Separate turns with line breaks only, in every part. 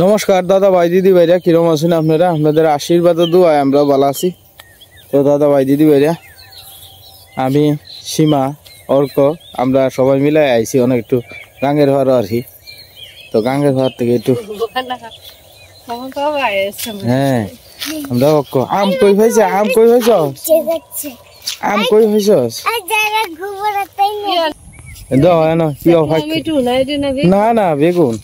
নমস্কার দাদা ভাই দিদি ভাইরা, কিরম আছেন আপনারা? আপনাদের আশীর্বাদ দোয়ায় আমরা ভালো আছি। তো দাদা ভাই দিদি ভাইরা, আমি সীমা অর্ক আমরা সবাই মিলে আইছি অনেক একটু গাঙ্গের ভাড়া আর কি। তো গাঙ্গের ভাড় থেকে একটু হ্যাঁ আমরা অর্ক আম কই হয়েছে, আম কই হয়েছ, আম কই হয়েছ না না বেগুন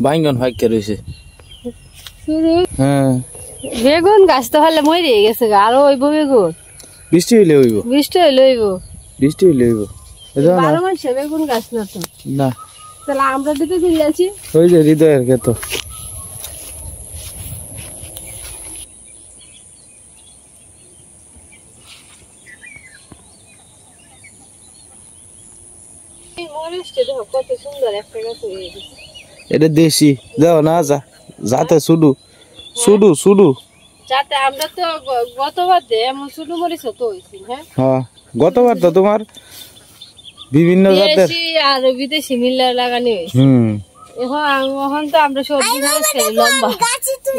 বাইঙ্গন ফাইকে রয়েছে। হ্যাঁ
বেগুন গাছ তো হলে মরে গেছে, আরো হইব বেগুন।
বৃষ্টি হইলে হইব,
বৃষ্টি হইলে হইব,
বৃষ্টি হইলে হইব।
বারো মাসে বেগুন গাছ না তো
না,
তাহলে আমরা দিকে ফিরে আছি
ওই যে হৃদয়ের ক্ষেত।
কত সুন্দর একটা গাছ হয়ে গেছে।
এটা দেশি দাও না, যা যাতে শুধু শুধু শুধু
যাতে আমরা তো গতবার এমন শুধু মরিচ তো হয়েছি।
হ্যাঁ গতবার তো তোমার বিভিন্ন জাতের
আর বিদেশি মিল্লা লাগানি হয়েছে। এখন তো আমরা সবজি লম্বা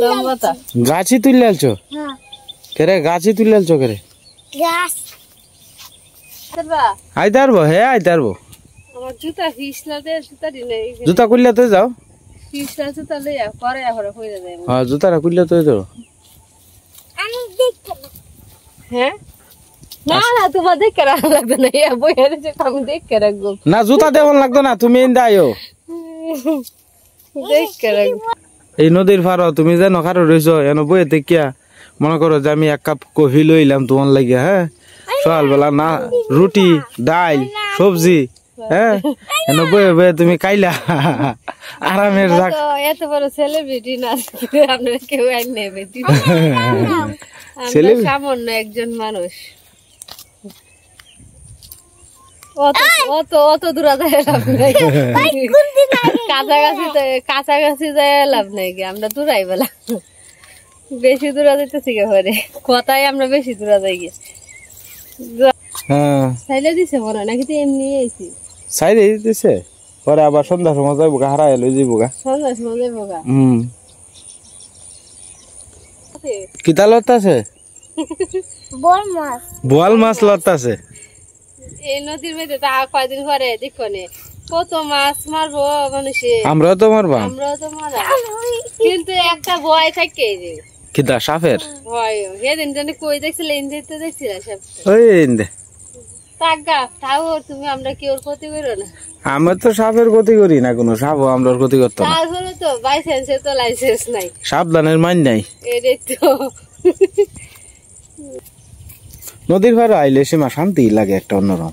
লম্বাটা
গাছি তুলে আলছো কেরে, গাছি তুলে আলছো কেরে আইতারবো। হ্যাঁ আইতারবো,
আমার জুতা ফিসলাতে জুতা দিলে
জুতা খুললে তো যাও,
ফিসলা জুতা লইয়া পরে আহরে কইরা যায়।
হ্যাঁ জুতাটা খুললে তো যাও।
হ্যাঁ না না তোমার দেখে রাখা লাগবে না, বইয়া যে আমি দেখে রাখবো
না, জুতা দেওয়ান লাগতো না, তুমি এন্দাইও
দেখে রাখবো।
এই নদীর ফারো তুমি যে নখারো রয়েছো এন বইয়ে দেখিয়া মনে করো যে আমি এক কাপ কফি লইলাম তোমার লাগিয়া। হ্যাঁ সকালবেলা না রুটি ডাল সবজি, হ্যাঁ এন বইয়ে বইয়ে তুমি খাইলা আরামের।
এত বড় সেলিব্রিটি না আপনারা কেউ আইন নেবে, সামান্য একজন মানুষ। অত দূরা যায় লাভ নাই, কাছাকাছি যায় লাভ নাই, আমরা দূরাই বেলা বেশি দূরা যাইতেছি ঘরে কথাই আমরা বেশি দূরা যাই গিয়ে। সাইলে দিছে মনে হয় নাকি এমনি আইছি,
সাইলে দিতেছে পরে আবার সন্ধ্যার সময় যাইব গা, হারাই লই যাইব গা,
সন্ধ্যার সময় যাইব গা।
কিতা লতাছে? বোয়াল মাছ লতাছে
এই নদীর মধ্যে। তা কয়দিন পরে দেখো নে কত মাছ মারবো মানুষে,
আমরাও তো মারবা,
আমরাও তো মারা, কিন্তু একটা ভয় থাকে যে
কিতা সাপের
ভয়। সেদিন জানি কই দেখছিলে, ইন্দিতে দেখছিল সব
ওই ইন্দে
টাকা তাও তুমি আমরা কি ওর ক্ষতি করো না।
আমরা তো সাপের ক্ষতি করি না, কোনো সাপও আমরা ক্ষতি করতো না।
তারপরে তো বাইসেন্সে তো লাইসেন্স নাই,
সাবধানের মান নাই।
এটাই তো
নদীর পাড়ে আইলে সীমা শান্তি লাগে একটা অন্যরকম।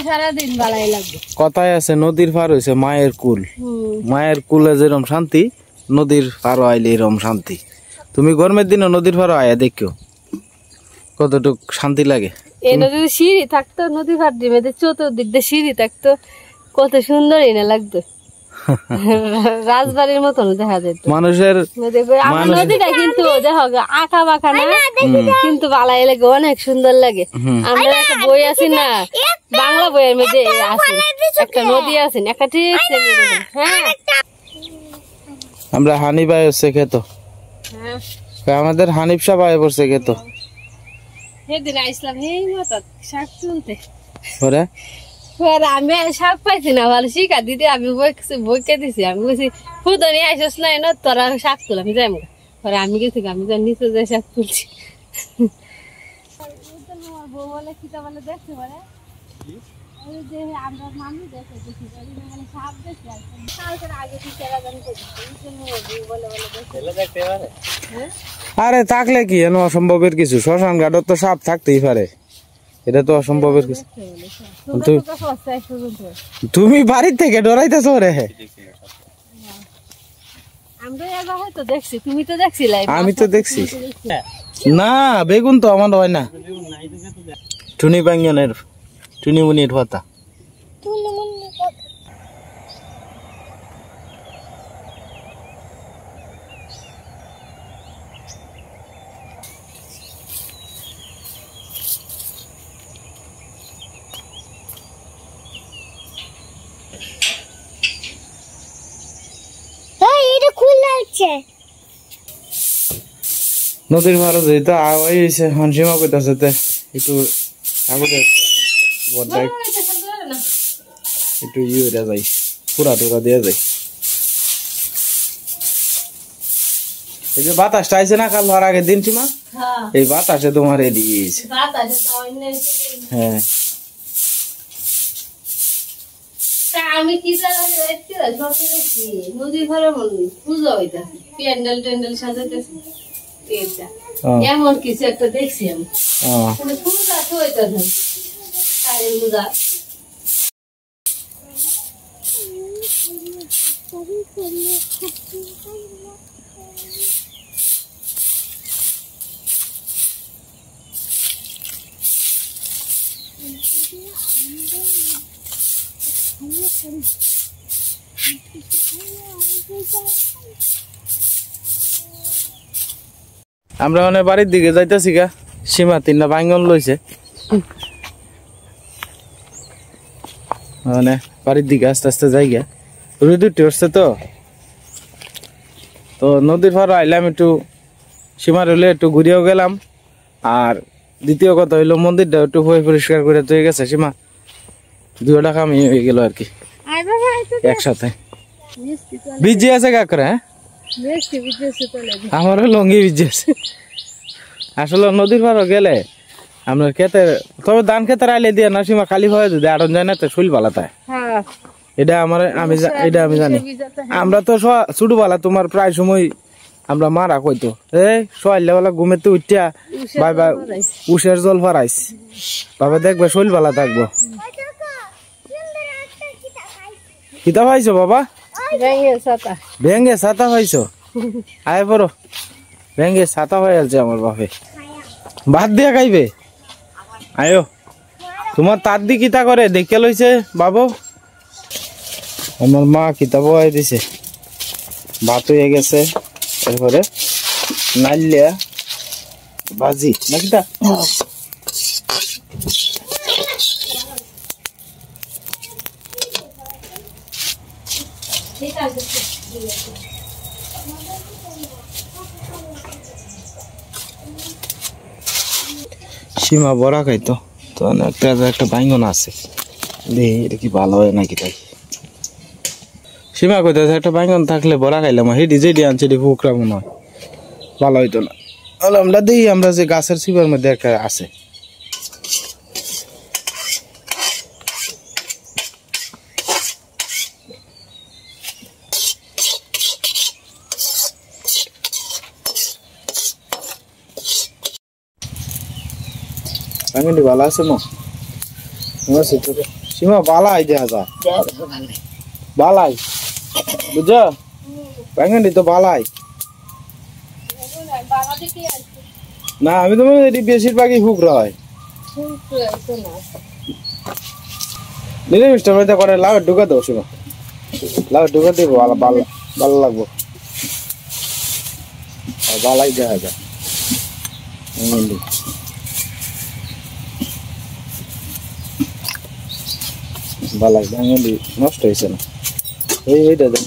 সারাদিন ভালাই লাগবে।
কথায় আছে নদীর পার হইছে মায়ের কুল, মায়ের কুলে যেরকম শান্তি নদীর পার আইলে এরকম শান্তি। তুমি গরমের দিনে নদীর পার আয়া দেখো কতটুক শান্তি লাগে।
এই নদীর সিঁড়ি থাকতো, নদী ঘাট দিয়ে চতুর্দিক দিয়ে সিঁড়ি থাকতো, কত সুন্দর এনে লাগতো, রাজবাড়ির মতন দেখা যেত
মানুষের।
নদীটা কিন্তু দেখো আঁকা বাঁকা না, কিন্তু ভালো লাগে, অনেক সুন্দর লাগে। আমরা একটা বই আছি না, বাংলা বইয়ের মধ্যে আছে একটা নদী আছে একটা, ঠিক হ্যাঁ
আমরা হানিফ ভাই হচ্ছে খেতো, আমাদের হানিফ সাহেব আয় পড়ছে খেতো।
সেদিন আইসলাম এই মতো শাক তুলতে,
আমি
শাক পাইছি না, ভালো শিখা দিদি আমি বইকে দিছি, আমি বলছি ফুদনি আইসস নাই না তোরা শাক তুল, আমি যাই পরে আমি গেছি, আমি নিচে যাই শাক তুলছি।
আরে থাকলে কি এন অসম্ভবের কিছু, শ্মশান ঘাটত তো সাপ থাকতেই পারে, এটা তো অসম্ভবের কিছু। তুমি বাড়ির থেকে ডরাইতেছ রে? আমি তো দেখছি না, বেগুন তো আমার হয় না, টুনি বাঙ্গনের টুনি মুনির পাতা। নদীর ভাড়া যেতে আওয়াই হয়েছে হনসীমা কইতাছে একটু কাগজে বড়াই একটু ইয়ে যায় পুরা টুরা দিয়ে যায়। এই যে বাতাসটা আইছে না কাল হওয়ার আগের দিন সীমা, এই বাতাসে তোমার রেডি হয়েছে। হ্যাঁ
আমি কি নদীর ঘরে পুজো হইতাছে, প্যান্ডেল ট্যান্ডেল সাজাইতেছে, এমন কিছু একটা দেখছি আমি। পূজা তো হইতাছে পূজা।
আমরা মানে বাড়ির দিকে যাইতেছি গা, সীমা 3টা বাইঙ্গন লইছে, মানে বাড়ির দিকে আস্তে আস্তে যাই গা। রোদ উঠে উঠছে তো নদীর পাড়ে আইলাম, একটু সীমার হলে একটু ঘুরিয়েও গেলাম। আর দ্বিতীয় কথা হইলো মন্দিরটা একটু পরিষ্কার করে তৈরি গেছে সীমা, 2 টাকা আমি হয়ে গেল আর কি একসাথে। ভিজে আছে কাকরে, হ্যাঁ আমারও লঙ্গি ভিজে আছে। আসলে নদীর পাড়ে গেলে আমরা খেতের, তবে ধান খেতের আইলে দিয়ে না সীমা খালি হয়ে যদি আড়ন যায় না তো শৈল বালা তাই, এটা আমি জানি। আমরা তো ছোটবেলা তোমার প্রায় সময় আমরা মারা কইতো এই সোয়াইলেবেলা ঘুমেতে উঠিয়া বাবা উষের জল ফারাইস, বাবা দেখবে শৈল বালা থাকবো। কিতা পাইছো বাবা? ভেঙ্গে ছাতা পাইছো? আয় পড়ো, ভেঙ্গে ছাতা হয়ে আছে আমার বাপে, ভাত দিয়া খাইবে। আয়ো তোমার তার দি কিতা করে দেখে লইছে বাবু। আমার মা কিতা বয়ে দিছে, ভাত হয়ে গেছে, এরপরে নাইলিয়া ভাজি না কিতা। সীমা বড়া খাইতো তো একটা বাইঙ্গন আছে, দেখি এটা কি ভালো হয় নাকি তাই। সীমা কইতেছে একটা বাইঙ্গন থাকলে বড়া খাইলাম, হেডি যেডি আনছে এটি ফুকরা মনে হয়, ভালো হইতো না। আমরা দেখি আমরা যে গাছের চিপার মধ্যে একটা আছে, বাইঙ্গনটি ভালো আছে না? সীমা বালাই দেখা যায়, বালাই বুঝছো, বাইঙ্গনটি তো বালাই না। আমি তো এটি বেশিরভাগই হুকরা হয়, নিরামিষটা মধ্যে করে লাউ ঢুকা দেবো সীমা, লাউ ঢুকা দিব, ভালো লাগবো, বালাই দেখা যায়। বালাই বাঙালি নষ্ট হয়েছে না, এইটা দেন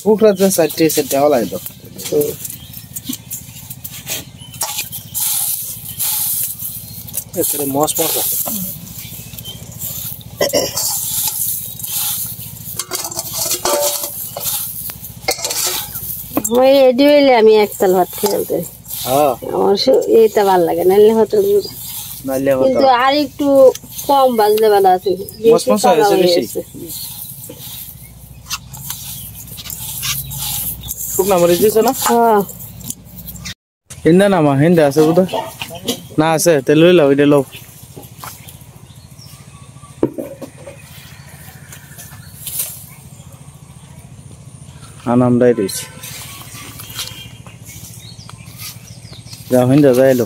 পুকরা সাইডে হলাই তো মস মস
রেডি হইলে আমি একতাল ভাত খেয়ে আমার এইটা ভালো লাগে, নাইলে হয়তো কিন্তু আর একটু কম বাজলে ভালো আছে।
শুকনা মরিচ দিছো না? হিন্দা নামা হিন্দা আছে বোধ না, আছে তেল লই লাও, এটা লও। আনন্দাই রয়েছে, যাও হিন্দা যাই লো।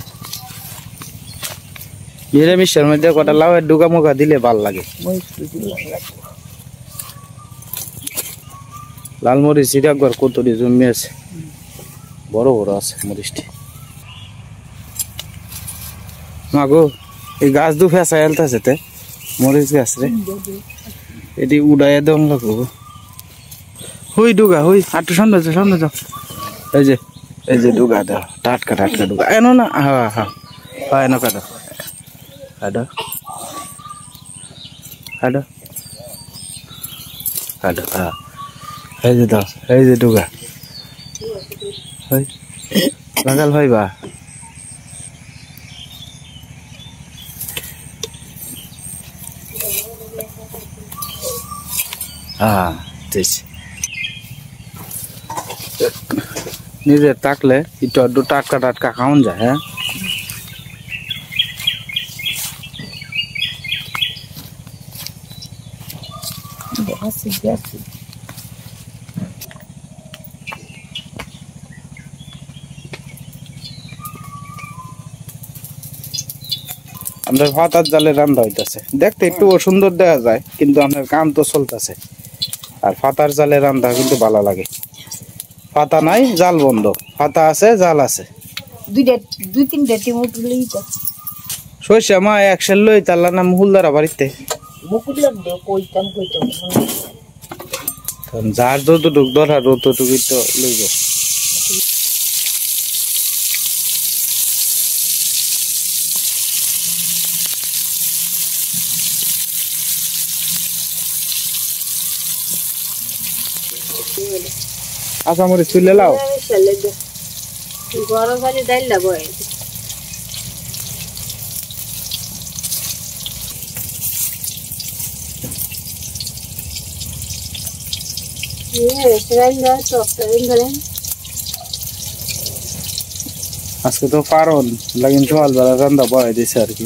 নিরামিষের মধ্যে কটা লাউয়ের ডুকা মুখা দিলে ভাল লাগে। লাল মরিচ এটা একবার কতটি জন্মে আছে, বড় বড় আছে মরিচটি। মাগো এই গাছ দু ফেসা এলতাছে তে মরিচ গাছ রে এটি উড়াইয়া দম লাগবো হুই ডুগা হুই আটটু সামনে যাও এই যে ডুগা দাও টাটকা ডুগা এনো না হ্যাঁ হ্যাঁ হ্যাঁ এনো কাটো কাটো কাটো কাটো হ্যাঁ এই যে দাও এই যে ডুগা লাগাল ভাইবা হ্যাঁ নিজে থাকলে একটু টাটকা খাওয়ান যায় হ্যাঁ আমাদের ভাতার জালে রান্না হইতেছে দেখতে একটু সুন্দর দেখা যায় কিন্তু আপনার কাম তো চলতেছে আর ফাতার জালে রান্না কিন্তু ভালো লাগে পাতা নাই জাল বন্ধ পাতা আছে জাল আছে
দুই তিনটা টিমুট লই তো
সইসা মা একশন লই তাল্লা নাম হুলদারা বাড়িতে যার যতটুক দরকার ততটুকুই তো লইব আচ্ছা মরে চুলে লাও
গরম পানি ডাল লাগবো
আজকে তো পারন লাগিন সকালবেলা রান্না বয় দিছে আর কি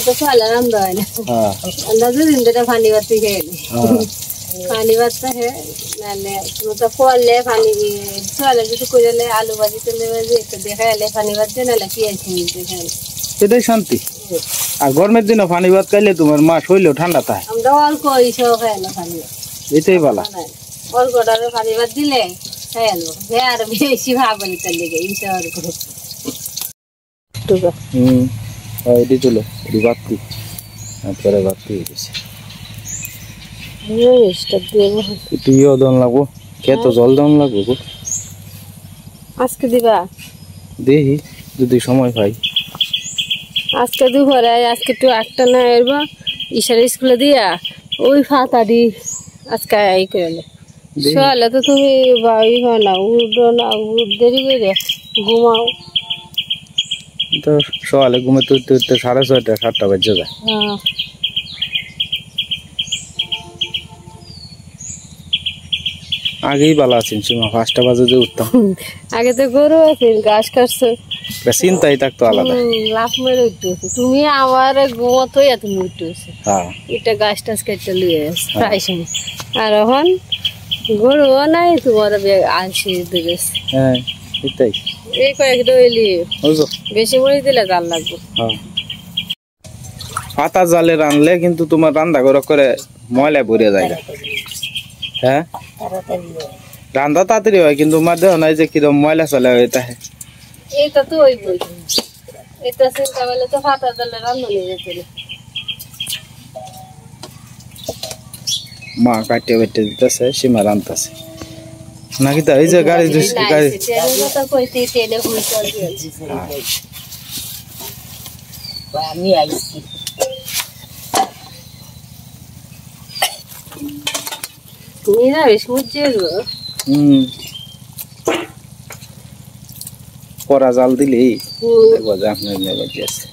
তো সকালে রান্না হয় না আমরা দুদিন ধরে পানি বাতি খেয়ে পানি বাচ্চা হে নালে তো করলে পানি সকালে কিছু করলে আলু ভাজি তেলে ভাজি একটু দেখাইলে পানি বাচ্চা নালে পেঁয়াজ দেখাইলে
এটাই শান্তি আর গরমের দিনে পানি ভাত খাইলে তোমার মা শরীর ঠান্ডা থাকে
আমরা অল্প ইসব খাইলো পানি
এটাই ভালো
অল্পটা পানি ভাত দিলে খাইলো আর বেশি ভাবনি তার লেগে ইসব
এটি চলো এটি বাতি পরে বাতি হয়ে গেছে একটু ইয়েও দন লাগবো খেতো জল দন লাগবো গো
আজকে দিবা
দেখি যদি সময় পাই
আজকে দুপুরে আজকে একটু একটা না এরবা ইশারা স্কুলে দিয়া ওই ফাতারি আজকে এই করলে সকালে তো তুমি বাড়ি হয় না উঠো না দেরি করে ঘুমাও
তো সকালে ঘুমাতে উঠতে 6:30 7টা বাজে যায় আগেই ভালো আছেন সীমা 5টা বাজে যে উঠতাম
আগে তো গরু আছে ঘাস কাটছে
চিন্তাই থাকতো আলাদা
লাফ মেরে উঠতেছে তুমি আমার ঘুমাতোই তুমি উঠতেছে এটা গাছ টাছ কেটে লিয়ে প্রায় সময় আর এখন গরুও নাই তোমার আনছি দেবে
হ্যাঁ এটাই
এই কয়েক দইলি বেশি মরিচ দিলে জাল লাগবে
পাতা জালে রানলে কিন্তু তোমার রান্না করে ময়লা ভরে যায় হ্যাঁ রান্না তাড়াতাড়ি হয় কিন্তু আমার দেহ নাই যে কিরম ময়লা চলে এটা
এটা তো ওই বই এটা চিন্তা করলে তো পাতা জালে রান্না নিয়ে যেতে
মা কাটিয়ে বেটে দিতেছে সীমা রান্তাছে নাকি তো এই যে গাড়ি
আমি আইছি তুমি না বেশ মুজে
পরা জাল দিলেই দেখবো যে আপনার মেয়ে বাজি আছে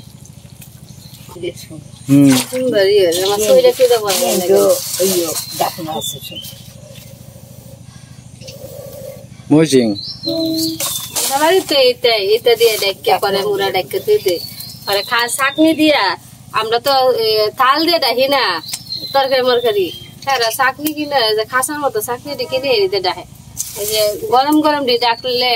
মজিং
এটা দিয়ে ডেকে করে মুড়া ডেকে দিতে আরে খা শাকনি দিয়া আমরা তো তাল দিয়ে ডাকি না তরকারি মরকারি হ্যাঁ শাকনি কিনে খাসার মতো শাকনি কিনে এনে ডাকে এই যে গরম গরম দিয়ে ডাকলে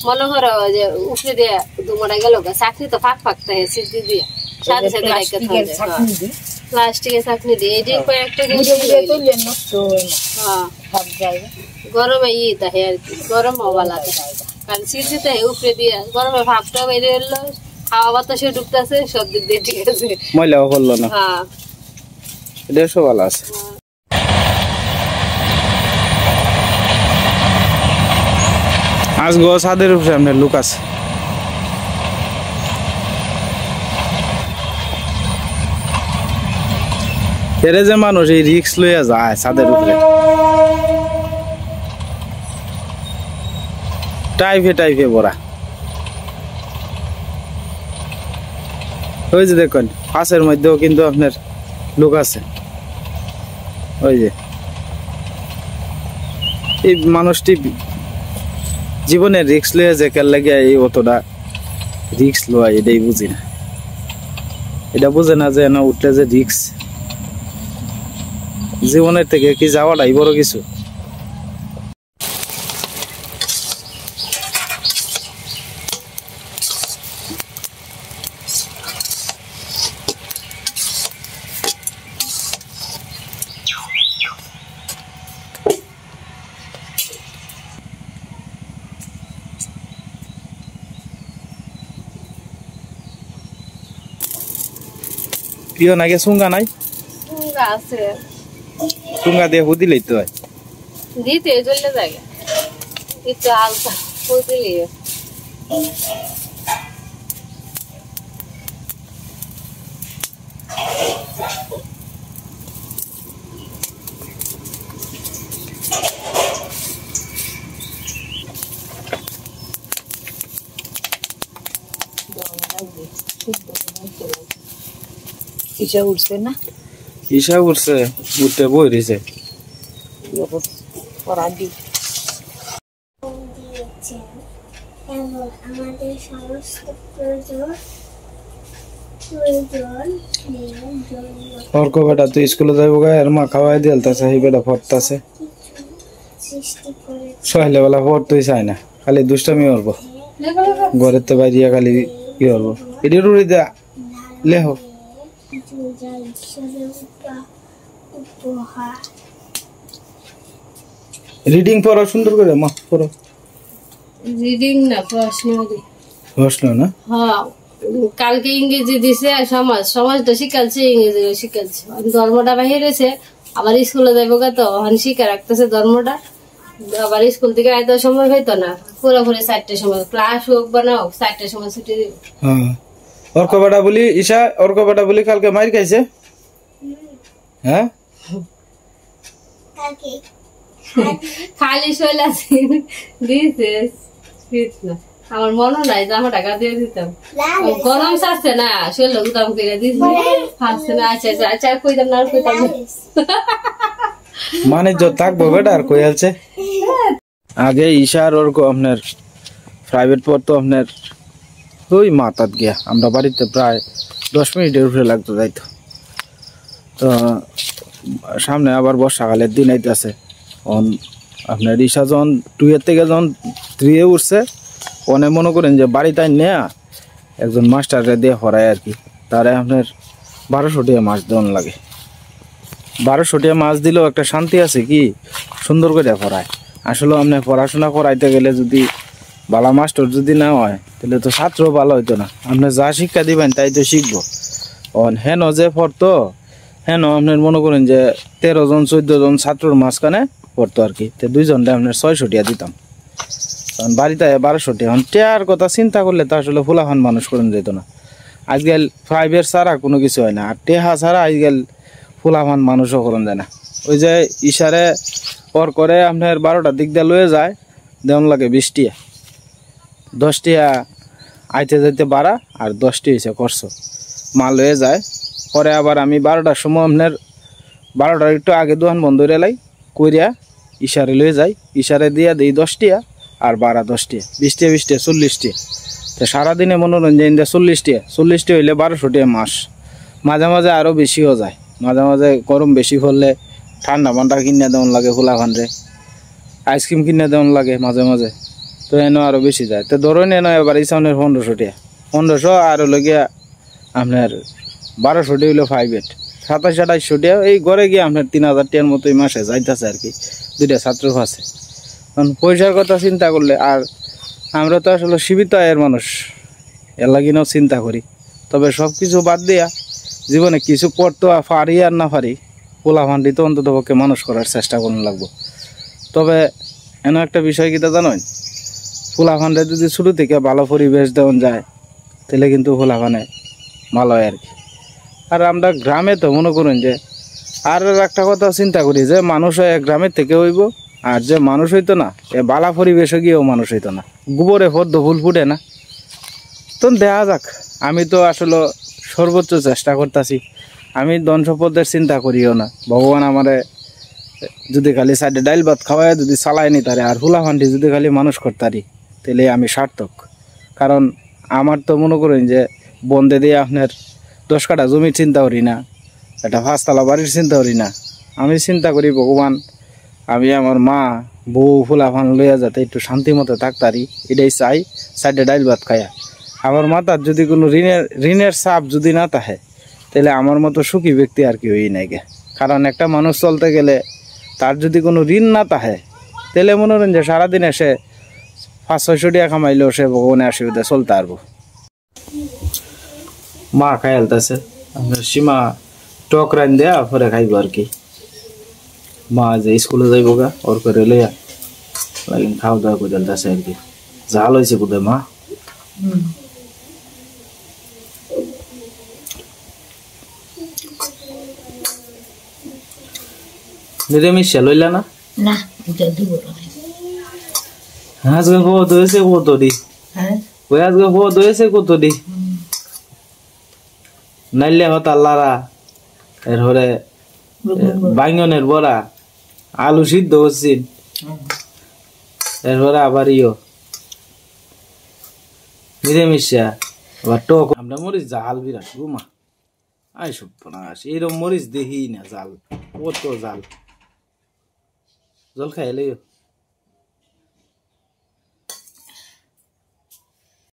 মনে করো যে উঠে দিয়ে দুমড়া গেল শাকনি তো ফাঁক ফাঁকতে সিদ্ধি দিয়ে সাথে সাথে ডাকে প্লাস্টিকের শাকনি দিয়ে এই যে কয়েকটা গরমে ইয়ে আর কি গরম হওয়া লাগে কারণ সিদ্ধিতে উপরে দিয়ে গরমে ভাবটা বেরিয়ে এলো হাওয়া বাতাসে ঢুকতেছে, সব দিক দিয়ে ঠিক আছে,
ময়লাও করলো না।
হ্যাঁ,
এটা সব ভালো আছে। আজ গো ছাদের উপরে আপনার লোক আছে। এরে যে মানুষ এই রিক্স লইয়া যায় ছাদের উপরে, টাইফে টাইফে ভরা। ওই যে দেখুন পাশের মধ্যেও কিন্তু আপনার লোক আছে। ওই যে এই মানুষটি জীবনের রিক্স লইয়া যে কেন লাগে এই অতটা রিক্স লওয়া, এটাই বুঝি না। এটা বুঝে না যে না উঠলে যে রিক্স, জীবনের থেকে কি যাওয়াটাই বড় কিছু। প্রিয় নাকি সুঙ্গা নাই?
সুঙ্গা আছে,
সুঙ্গা দিয়ে হুদিলেই তো হয়।
দিতে চলে যায় একটু হালকা হুদিলে।
ঈশা উঠছে না?
ঈশা উঠছে, উঠতে বই রয়েছে।
আমাদের সমস্ত প্রয়োজন
অর্ক বেটা তুই স্কুলে যাইব গা, এর মা খাওয়াই দিলতাছে, এই বেটা পড়তাছে।
সৃষ্টি করে
সহলে বেলা পড়তেই চায় না, খালি দুষ্টামি করবো ঘরের তো বাইরিয়া, খালি কি করবো। এটি রুড়ি দা লেহ
উপহার।
রিডিং পড়ো সুন্দর করে, মা পড়ো।
রিডিং না, প্রশ্ন।
প্রশ্ন না?
হ্যাঁ, কালকে ইংরেজি দিছে, সমাজটা শিখালছে, ইংরেজি শিখালছে। ধর্মটা বাহিরেছে, আবার স্কুলে যাইব গা, তো শিখা রাখতেছে ধর্মটা। আবার স্কুল থেকে আইতে সময় হইতো না, পুরোপুরি 4টার সময় ক্লাস হোক বা না হোক, 4টার সময় ছুটি দিব।
হ্যাঁ, অর্ক বেটা বলি ঈশা, অর্ক বেটা বলি কালকে মাইর খাইছে। হ্যাঁ,
খালি শৈল আছে দিছে, আমার মনে নাই জামা টাকা দিয়ে দিতাম। গরম চাচ্ছে না, শৈল গুদাম করে দিছি, হাসছে না। আচ্ছা আচ্ছা আচ্ছা, কইতাম না, আর কইতাম না।
মানে যত থাকবো বেটা আর কই আছে। আগে ঈশা আর অর্ক আপনার প্রাইভেট পড়তো আপনার ওই মাতাত গিয়া, আমরা বাড়িতে প্রায় 10 মিনিটের উপরে লাগতো যাইতো। তো সামনে আবার বর্ষাকালের দিন আইতেছে, আপনার ঈশা যখন 2 এর থেকে যখন 3 এ উঠছে, অনেক মনে করেন যে বাড়িতে নেয়া একজন মাস্টারে দিয়ে পড়ায় আর কি, তারা আপনার 1200 টাকা মাছ দেওয়ান লাগে। 1200 টাকা মাছ দিলেও একটা শান্তি আছে, কি সুন্দর করে পড়ায়। আসলে আপনি পড়াশোনা করাইতে গেলে যদি ভালো মাস্টার যদি না হয়, তাহলে তো ছাত্র ভালো হইতো না। আপনি যা শিক্ষা দিবেন তাই তো শিখবো। হেন যে পড়তো, হেন আপনার মনে করেন যে 13 জন 14 জন ছাত্রর মাঝখানে পড়তো আর কি। তো 2 জনটা আপনার 600 টাকা দিতাম, কারণ বাড়িতে 1200 টাকা। টেয়ার কথা চিন্তা করলে তো আসলে ফুলাফান মানুষ করেন যেত না। আজকাল প্রাইভেট ছাড়া কোনো কিছু হয় না, আর টেহা ছাড়া আজকাল ফুলাফান মানুষও করেন যায় না। ওই যে ইশারে পর করে আপনার 12টার দিক দিয়ে লয়ে যায়, দেওয়ান লাগে 20 টাকা। 10 টাকা আইতে যাইতে 12 আর 10 টি হয়েছে খরচ, মাল হয়ে যায়। পরে আবার আমি 12টার সময় আপনার 12টার একটু আগে দোকান বন্ধ করে লাই কইরা ইশারে লয়ে যাই, ইশারে দিয়া দিই 10 টাকা আর 12 10 টাকা, 20 টাকা 20 টাকা 40 টাকা। তো সারাদিনে মনোরঞ্জন দেয় 40 টাকা, 40 টাকা হইলে 1200 টাকা মাস। মাঝে মাঝে আরও বেশিও যায়, মাঝে মাঝে গরম বেশি পড়লে ঠান্ডা পান্ডা কিনে দেওয়ান লাগে, খোলা খান্ডে আইসক্রিম কিনে দেওয়ান লাগে মাঝে মাঝে। তো এনে আরও বেশি যায়। তো ধরুন এনে এবার ইসানের 1500 টাকা, 1500 আর লগিয়া আপনার 1200 টাকা হইলো প্রাইভেট, 27-2800 টাকা। এই ঘরে গিয়ে আপনার 3000 টাকার মতোই মাসে যাইতেছে আর কি, 2টা ছাত্র আছে। কারণ পয়সার কথা চিন্তা করলে, আর আমরা তো আসলে সীমিত আয়ের মানুষ, এর লাগিও চিন্তা করি। তবে সব কিছু বাদ দিয়া জীবনে কিছু করতে পারি আর না পারি, পোলা ফান্ডি তো অন্তত পক্ষে মানুষ করার চেষ্টা করুন লাগবো। তবে এমন একটা বিষয় কিটা জানেন, পোলা ফান্ডে যদি শুরু থেকে ভালো পরিবেশ দেওয়া যায় তাহলে কিন্তু পোলা ফানে ভালো হয় আর কি। আর আমরা গ্রামে তো মনে করুন যে আর একটা কথা চিন্তা করি যে মানুষ হয় গ্রামের থেকে হইব, আর যে মানুষ হইতো না এ বালা পরিবেশে গিয়েও মানুষ হইতো না, গোবরে পদ্ম ফুল ফুটে না। তো দেখা যাক, আমি তো আসলে সর্বোচ্চ চেষ্টা করতেছি। আমি ধন সম্পদের চিন্তা করিও না, ভগবান আমারে যদি খালি সাইডে ডাইল ভাত খাওয়ায় যদি চালাই নি তারে, আর হুলা ফান্ডি যদি খালি মানুষ করতারি তাহলে আমি সার্থক। কারণ আমার তো মনে করেন যে বন্ধে দিয়ে আপনার 10 কাঠা জমি চিন্তা করি না, একটা 5 তলা বাড়ির চিন্তা করি না। আমি চিন্তা করি ভগবান আমি আমার মা বউ ফুলা ফান লইয়া যাতে একটু শান্তি মতো থাকতারি, এটাই চাই। সাইডে ডাইল ভাত খাইয়া আমার মাথার যদি কোনো ঋণের চাপ যদি না থাকে তাহলে আমার মতো সুখী ব্যক্তি আর কি হই নাই গে। কারণ একটা মানুষ চলতে গেলে তার যদি কোনো ঋণ না থাকে তাহলে মনে করেন যে সারাদিন এসে 500-600 টাকা কামাইলেও সে ভগবানের আশীর্বাদে চলতে পারবো। মা খাই আলতেছে, আপনার সীমা টক রান দেয়া পরে খাইব আর কি। মা যে স্কুলে যাইব গা ওর করে লইয়া লাগিন খাওয়া দাওয়া করে আলতেছে আর কি। জাল হয়েছে বোধহয় মা। নিরামিষ লইলা না?
না এটা দিব
আজকে বহুত হয়েছে কত দি?
হ্যাঁ
ওই আজকে বহুত হয়েছে কত দি? নাইলে হত আল্লাহরা এরপরে বাইঙ্গনের বড়া, আলু সিদ্ধ করছিন, এরপরে আবার নিরামিষা আবার টক। আমরা মরিচ জাল বিরাট গুমা আই সব এরকম মরিচ দেখি না, জাল কত জাল। জল খাই লইও।